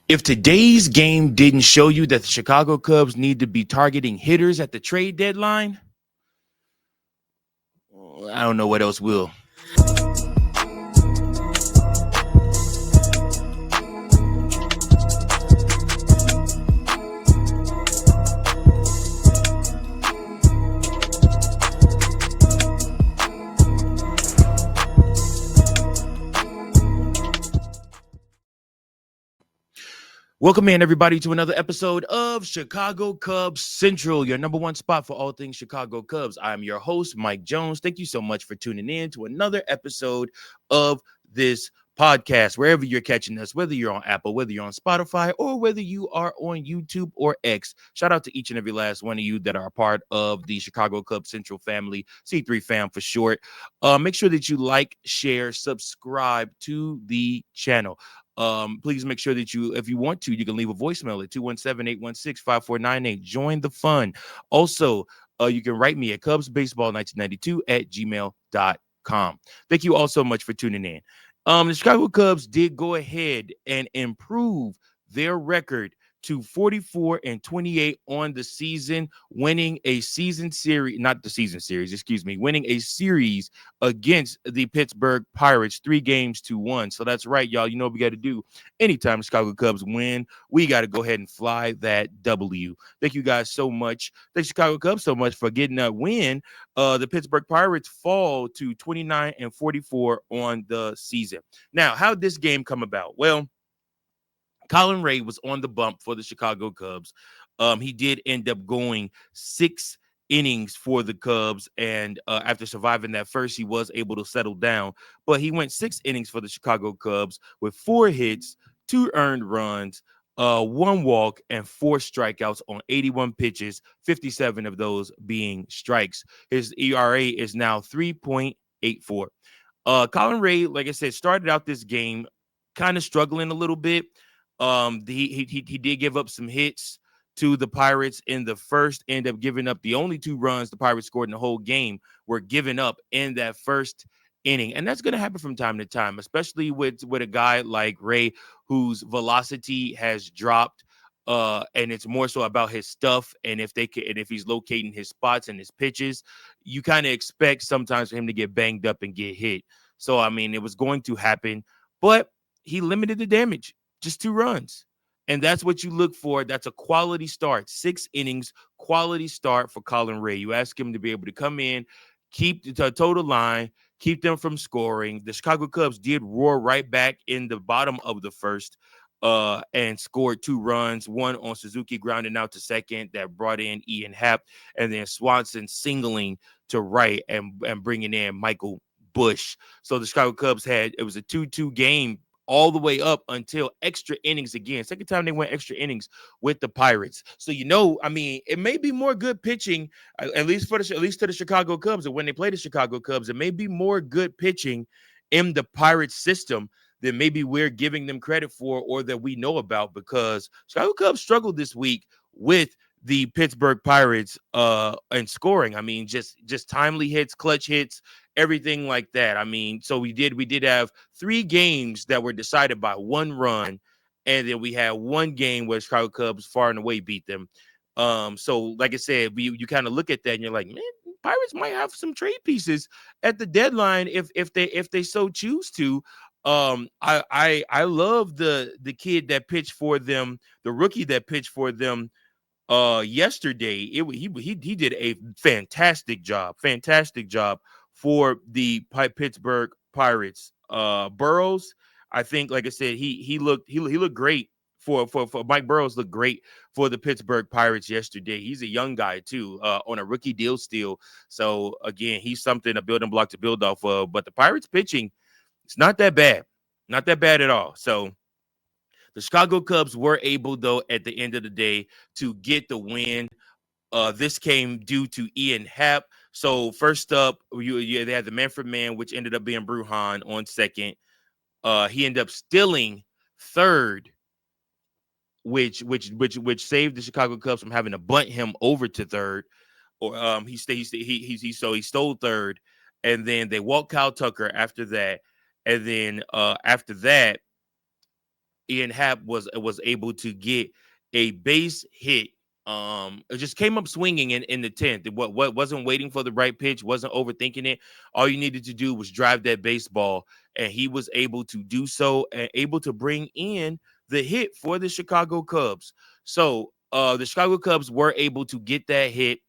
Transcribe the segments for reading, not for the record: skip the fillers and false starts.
If today's game didn't show you that the Chicago Cubs need to be targeting hitters at the trade deadline, I don't know what else will. Welcome in, everybody, to another episode of Chicago Cubs Central, your number one spot for all things Chicago Cubs. I'm your host, Mike Jones. Thank you so much for tuning in to another episode of this podcast, wherever you're catching us, whether you're on Apple, whether you're on Spotify, or whether you are on YouTube or X. Shout out to each and every last one of you that are a part of the Chicago Cubs Central family, C3 fam for short. Make sure that you like, share, subscribe to the channel. Please make sure that if you want to, you can leave a voicemail at 217-816-5498. Join the fun. Also, you can write me at cubsbaseball1992@gmail.com. Thank you all so much for tuning in. The Chicago Cubs did go ahead and improve their record to 44-28 on the season, winning a winning a series against the Pittsburgh Pirates 3-1. So that's right, y'all. You know what we got to do. Anytime the Chicago Cubs win, we got to go ahead and fly that W. Thank you guys so much. Thank Chicago Cubs so much for getting that win. The Pittsburgh Pirates fall to 29-44 on the season. Now, how did this game come about? Well, Colin Ray was on the bump for the Chicago Cubs. He did end up going 6 innings for the Cubs, and after surviving that first, he was able to settle down. But he went 6 innings for the Chicago Cubs with 4 hits, 2 earned runs, 1 walk, and 4 strikeouts on 81 pitches, 57 of those being strikes. His ERA is now 3.84. Colin Ray, like I said, started out this game kind of struggling a little bit. He did give up some hits to the Pirates in the first, end up giving up the only 2 runs the Pirates scored in the whole game were given up in that first inning. And that's going to happen from time to time, especially with a guy like Ray, whose velocity has dropped. And it's more so about his stuff. And if he's locating his spots and his pitches, you kind of expect sometimes for him to get banged up and get hit. So, I mean, it was going to happen, but he limited the damage. Just 2 runs. And that's what you look for. That's a quality start. 6 innings, quality start for Colin Ray. You ask him to be able to come in, keep the total line, keep them from scoring. The Chicago Cubs did roar right back in the bottom of the first and scored 2 runs, one on Suzuki grounding out to second that brought in Ian Happ, and then Swanson singling to right and bringing in Michael Busch. So the Chicago Cubs it was a 2-2 game all the way up until extra innings again. Second time they went extra innings with the Pirates. So, I mean, it may be more good pitching, at least to the Chicago Cubs. And when they play the Chicago Cubs, it may be more good pitching in the Pirates system than maybe we're giving them credit for or that we know about, because Chicago Cubs struggled this week with the Pittsburgh Pirates and scoring. I mean, just timely hits, clutch hits, everything like that. I mean, so we did have 3 games that were decided by 1 run, and then we had 1 game where Chicago Cubs far and away beat them. So like I said, you kind of look at that and you're like, man, Pirates might have some trade pieces at the deadline if they so choose to. I love the kid that pitched for them, the rookie that pitched for them yesterday. He did a fantastic job for the Pittsburgh Pirates. Burrows, I think, like I said, he looked great for Mike Burrows. Looked great for the Pittsburgh Pirates yesterday. He's a young guy too, on a rookie deal still. So again, he's something, a building block to build off of. But the Pirates pitching, it's not that bad at all. So the Chicago Cubs were able, though, at the end of the day, to get the win. This came due to Ian Happ. So first up, they had the Manfred Man, which ended up being Bruhan on second. He ended up stealing third, which saved the Chicago Cubs from having to bunt him over to third. Or he stole third, and then they walked Kyle Tucker after that, and then after that, Ian Happ was able to get a base hit. It just came up swinging in the 10th. What wasn't waiting for the right pitch, wasn't overthinking it. All you needed to do was drive that baseball, and he was able to do so and able to bring in the hit for the Chicago Cubs. So the Chicago Cubs were able to get that hit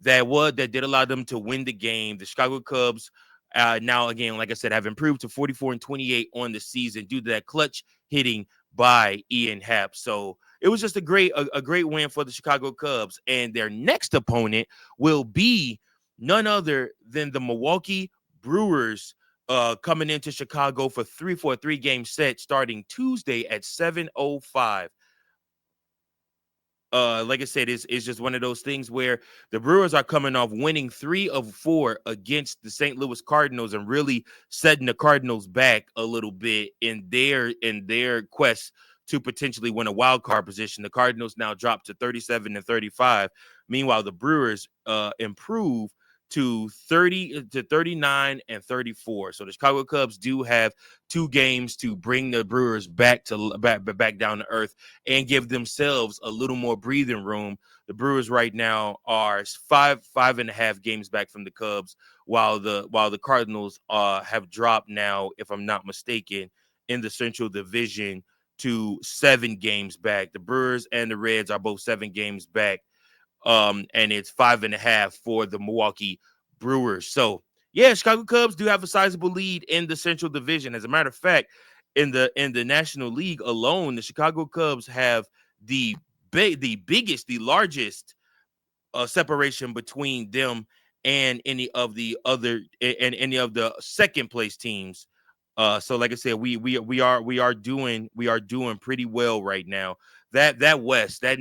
that did allow them to win the game. The Chicago Cubs now again, like I said, have improved to 44-28 on the season due to that clutch hitting by Ian Happ. So it was just a great win for the Chicago Cubs. And their next opponent will be none other than the Milwaukee Brewers, coming into Chicago for a three-game set starting Tuesday at 7:05. Like I said, it's just one of those things where the Brewers are coming off winning 3 of 4 against the St. Louis Cardinals and really setting the Cardinals back a little bit in their quest to potentially win a wild card position. The Cardinals now drop to 37-35. Meanwhile, the Brewers improve to 39-34. So the Chicago Cubs do have 2 games to bring the Brewers back down to earth and give themselves a little more breathing room. The Brewers right now are 5.5 games back from the Cubs, while the Cardinals have dropped now, if I'm not mistaken, in the Central Division to 7 games back. The Brewers and the Reds are both 7 games back. And it's 5.5 for the Milwaukee Brewers. So yeah, Chicago Cubs do have a sizable lead in the Central Division. As a matter of fact, in the National League alone, the Chicago Cubs have the largest separation between them and any of the second place teams. So like I said, we are doing pretty well right now. That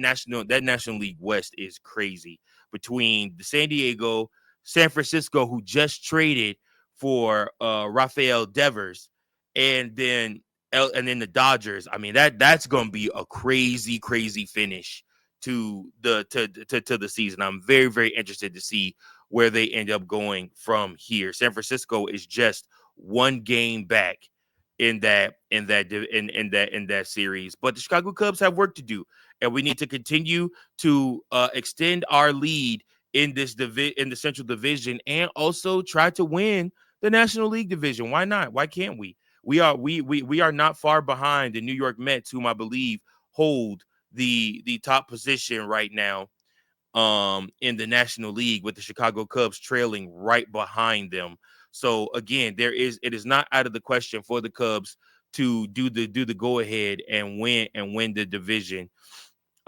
National League West is crazy between the San Diego, San Francisco, who just traded for Rafael Devers, and then the Dodgers. I mean, that's gonna be a crazy finish to the season. I'm very interested to see where they end up going from here. San Francisco is just 1 game back in that series, but the Chicago Cubs have work to do, and we need to continue to extend our lead in the Central Division, and also try to win the National League Division. Why not? Why can't we? We are not far behind the New York Mets, whom I believe hold the top position right now in the National League, with the Chicago Cubs trailing right behind them. So again, it is not out of the question for the Cubs to do the go ahead and win the division.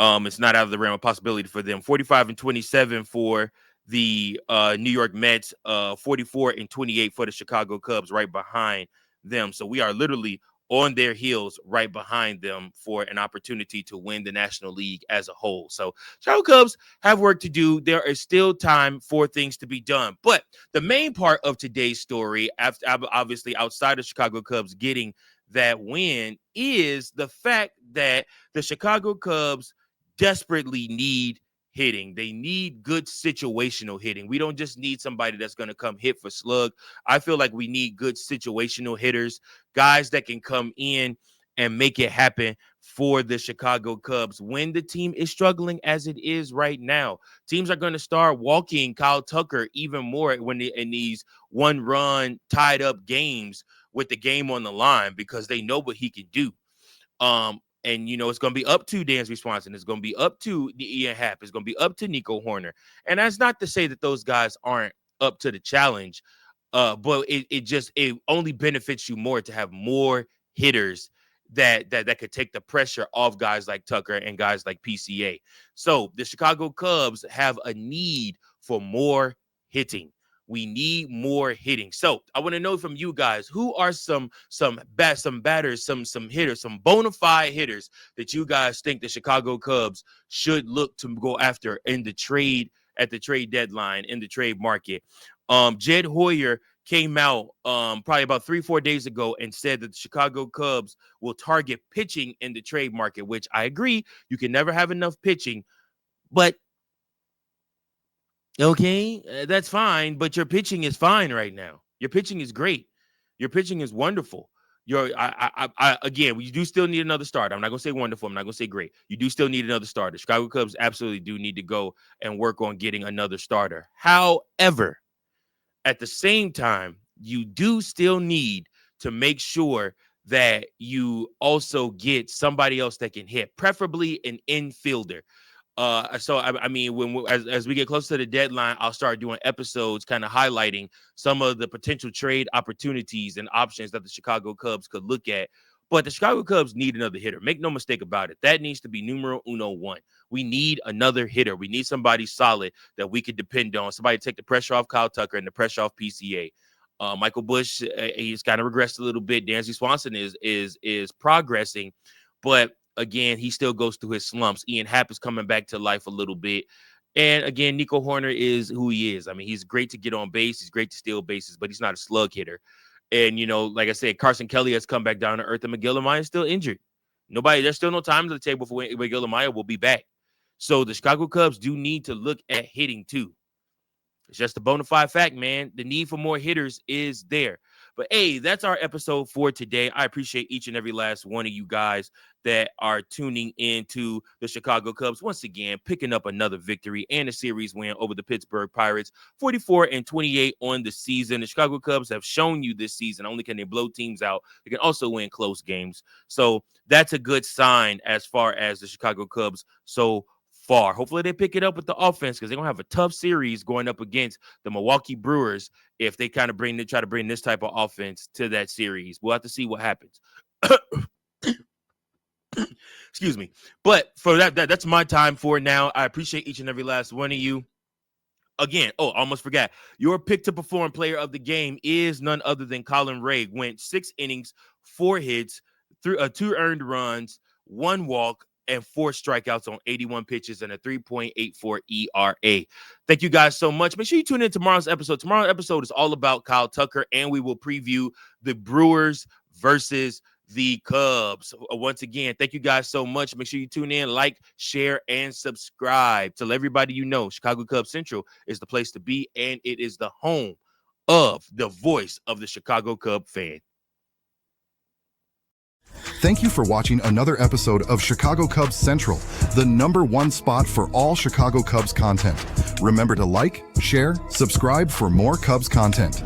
It's not out of the realm of possibility for them. 45-27 for the New York Mets, 44-28 for the Chicago Cubs, right behind them. So we are literally on their heels, right behind them, for an opportunity to win the National League as a whole. So Chicago Cubs have work to do. There is still time for things to be done. But the main part of today's story, after, obviously outside of Chicago Cubs getting that win, is the fact that the Chicago Cubs desperately need hitting. They need good situational hitting. We don't just need somebody that's going to come hit for slug. I feel like we need good situational hitters, guys that can come in and make it happen for the Chicago Cubs when the team is struggling as it is right now. Teams are going to start walking Kyle Tucker even more in these one-run tied up games with the game on the line, because they know what he can do. And it's going to be up to Dansby Swanson. It's going to be up to the Ian Happ. It's going to be up to Nico Horner. And that's not to say that those guys aren't up to the challenge. But it only benefits you more to have more hitters that could take the pressure off guys like Tucker and guys like PCA. So the Chicago Cubs have a need for more hitting. We need more hitting. So I want to know from you guys, who are some batters, some hitters, some bona fide hitters that you guys think the Chicago Cubs should look to go after in the trade, at the trade deadline, in the trade market. Jed Hoyer came out probably about 3-4 days ago and said that the Chicago Cubs will target pitching in the trade market, which I agree. You can never have enough pitching, but okay, that's fine, but your pitching is fine right now. Your pitching is great. Your pitching is wonderful. Again, you do still need another starter. I'm not gonna say wonderful. I'm not gonna say great. You do still need another starter. Chicago Cubs absolutely do need to go and work on getting another starter. However, at the same time, you do still need to make sure that you also get somebody else that can hit, preferably an infielder. So I mean, as we get close to the deadline, I'll start doing episodes kind of highlighting some of the potential trade opportunities and options that the Chicago Cubs could look at. But the Chicago Cubs need another hitter. Make no mistake about it. That needs to be numero uno one. We need another hitter. We need somebody solid that we could depend on. Somebody to take the pressure off Kyle Tucker and the pressure off PCA. Michael Busch, he's kind of regressed a little bit. Dansby Swanson is progressing, but again, he still goes through his slumps. Ian Happ is coming back to life a little bit. And again, Nico Horner is who he is. I mean, he's great to get on base. He's great to steal bases, but he's not a slug hitter. And, like I said, Carson Kelly has come back down to earth, and Miguel Amaya is still injured. There's still no time to the table for when Miguel Amaya will be back. So the Chicago Cubs do need to look at hitting too. It's just a bona fide fact, man. The need for more hitters is there. But, hey, that's our episode for today. I appreciate each and every last one of you guys that are tuning into the Chicago Cubs. Once again, picking up another victory and a series win over the Pittsburgh Pirates, 44-28 on the season. The Chicago Cubs have shown you this season, not only can they blow teams out, they can also win close games. So that's a good sign as far as the Chicago Cubs so far. Hopefully they pick it up with the offense, because they're going to have a tough series going up against the Milwaukee Brewers if they kind of try to bring this type of offense to that series. We'll have to see what happens. Excuse me. But for that's my time for now. I appreciate each and every last one of you. Again, almost forgot. Your pick to perform player of the game is none other than Colin Ray. Went 6 innings, 4 hits, 2 earned runs, 1 walk, and 4 strikeouts on 81 pitches and a 3.84 ERA. Thank you guys so much. Make sure you tune in tomorrow's episode. Tomorrow's episode is all about Kyle Tucker, and we will preview the Brewers versus the Cubs. Once again, thank you guys so much. Make sure you tune in, like, share, and subscribe. Tell everybody you know Chicago Cubs Central is the place to be, and it is the home of the voice of the Chicago Cub fan. Thank you for watching another episode of Chicago Cubs Central, the #1 spot for all Chicago Cubs content. Remember to like, share, subscribe for more Cubs content.